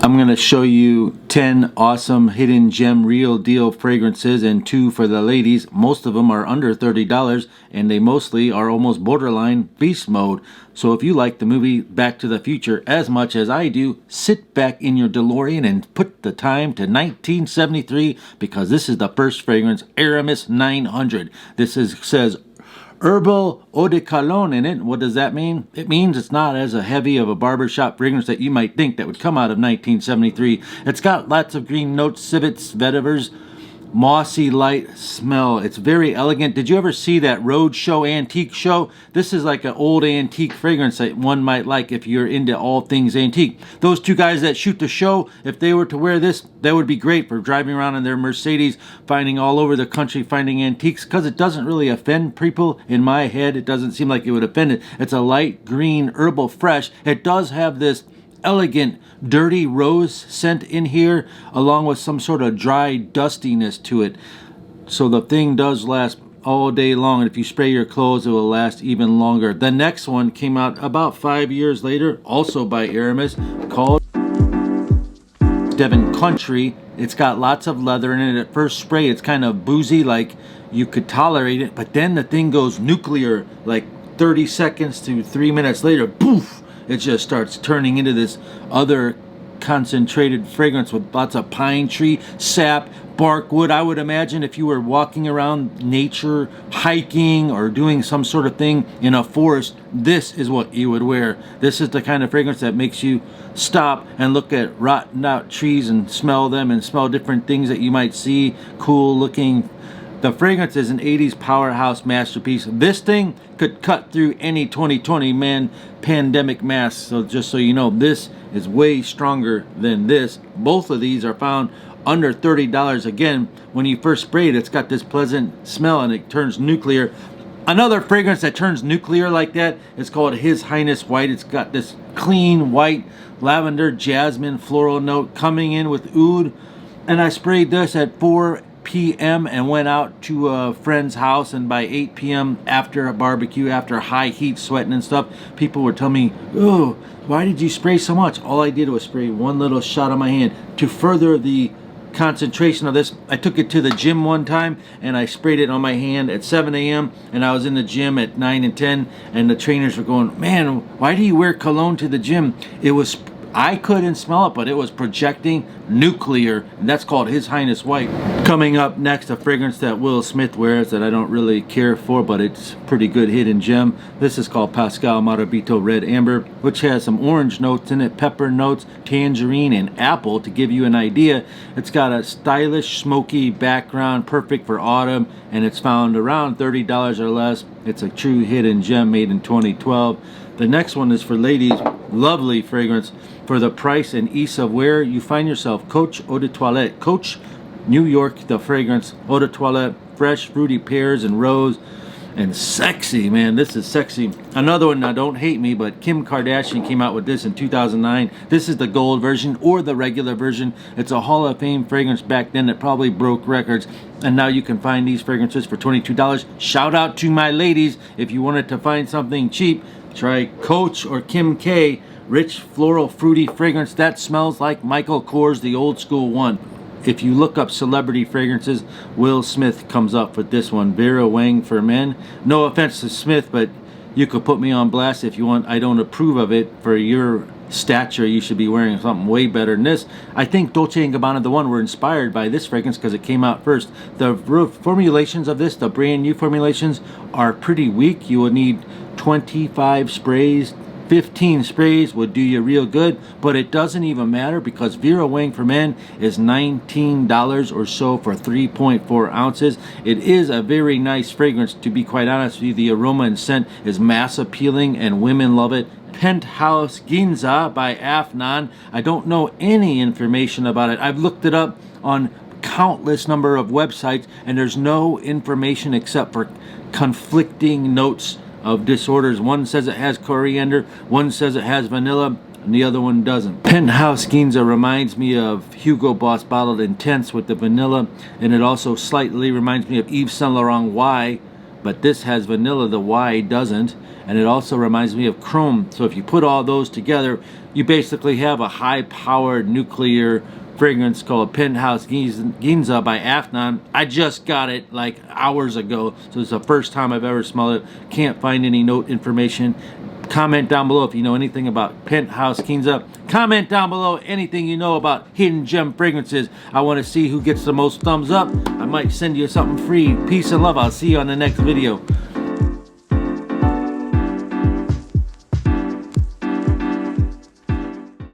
I'm going to show you 10 awesome hidden gem real deal fragrances and 2 for the ladies. Most of them are under $30 and they mostly are almost borderline beast mode. So if you like the movie Back to the Future as much as I do, sit back in your DeLorean and put the time to 1973 because this is the first fragrance, Aramis 900. This says Herbal Eau de Cologne in it. What does that mean? It means it's not as a heavy of a barbershop fragrance that you might think that would come out of 1973. It's got lots of green notes, civets, vetivers, mossy light smell. It's very elegant. Did you ever see that Roadshow antique show? This is like an old antique fragrance that one might like if you're into all things antique. Those two guys that shoot the show, if they were to wear this, that would be great for driving around in their Mercedes, finding all over the country, finding antiques, because it doesn't really offend people. In my head, it doesn't seem like it would offend it. It's a light green herbal fresh. It does have this elegant dirty rose scent in here along with some sort of dry dustiness to it, so the thing does last all day long, and if you spray your clothes it will last even longer. The next one came out about 5 years later, also by Aramis, called Devin Country. It's got lots of leather in it. At first spray it's kind of boozy, like you could tolerate it, but then the thing goes nuclear like 30 seconds to 3 minutes later, poof, it just starts turning into this other concentrated fragrance with lots of pine tree, sap, bark, wood. I would imagine if you were walking around nature, hiking, or doing some sort of thing in a forest, this is what you would wear. This is the kind of fragrance that makes you stop and look at rotten out trees and smell them and smell different things that you might see, cool looking. The fragrance is an 80s powerhouse masterpiece. This thing could cut through any 2020 pandemic mask. So just so you know, this is way stronger than this. Both of these are found under $30. Again, when you first spray it, it's got this pleasant smell and it turns nuclear. Another fragrance that turns nuclear like that is called His Highness White. It's got this clean white lavender, jasmine, floral note coming in with oud. And I sprayed this at 4 p.m. and went out to a friend's house, and by 8 p.m. after a barbecue, after high heat, sweating and stuff, people were telling me, oh, why did you spray so much? All I did was spray one little shot on my hand to further the concentration of this. I took it to the gym one time and I sprayed it on my hand at 7 a.m. and I was in the gym at 9 and 10 and the trainers were going, man, why do you wear cologne to the gym? I couldn't smell it, but it was projecting nuclear, and that's called His Highness White. Coming up next, a fragrance that Will Smith wears that I don't really care for, but it's pretty good hidden gem. This is called Pascal Morabito Red Amber, which has some orange notes in it, pepper notes, tangerine, and apple to give you an idea. It's got a stylish, smoky background, perfect for autumn, and it's found around $30 or less. It's a true hidden gem made in 2012. The next one is for ladies. Lovely fragrance for the price and ease of wear. You find yourself Coach Eau de Toilette. Coach, New York, the fragrance. Eau de Toilette, fresh, fruity pears and rose. And sexy, man. This is sexy. Another one, now don't hate me, but Kim Kardashian came out with this in 2009. This is the gold version or the regular version. It's a Hall of Fame fragrance back then that probably broke records. And now you can find these fragrances for $22. Shout out to my ladies. If you wanted to find something cheap, try Coach or Kim K. Rich floral fruity fragrance that smells like Michael Kors, the old school one. If you look up celebrity fragrances, Will Smith comes up with this one, Vera Wang for men. No offense to Smith, but you could put me on blast if you want. I don't approve of it. For your stature, you should be wearing something way better than this. I think Dolce & Gabbana, the one, were inspired by this fragrance because it came out first. The formulations of this, the brand new formulations, are pretty weak. You will need 25 sprays. 15 sprays would do you real good, but it doesn't even matter because Vera Wang for men is $19 or so for 3.4 ounces. It is a very nice fragrance, to be quite honest with you. The aroma and scent is mass appealing and women love it. Penthouse Ginza by Afnan. I don't know any information about it. I've looked it up on countless number of websites and there's no information except for conflicting notes of disorders. One says it has coriander, one says it has vanilla, and the other one doesn't. Penthouse Ginza reminds me of Hugo Boss Bottled Intense with the vanilla, and it also slightly reminds me of Yves Saint Laurent Y, but this has vanilla, the Y doesn't, and it also reminds me of Chrome. So if you put all those together, you basically have a high-powered nuclear fragrance called Penthouse Ginza by Afnan. I just got it like hours ago, so it's the first time I've ever smelled it. Can't find any note information. Comment down below if you know anything about Penthouse Ginza. Comment down below anything you know about hidden gem fragrances. I want to see who gets the most thumbs up. I might send you something free. Peace and love. I'll see you on the next video.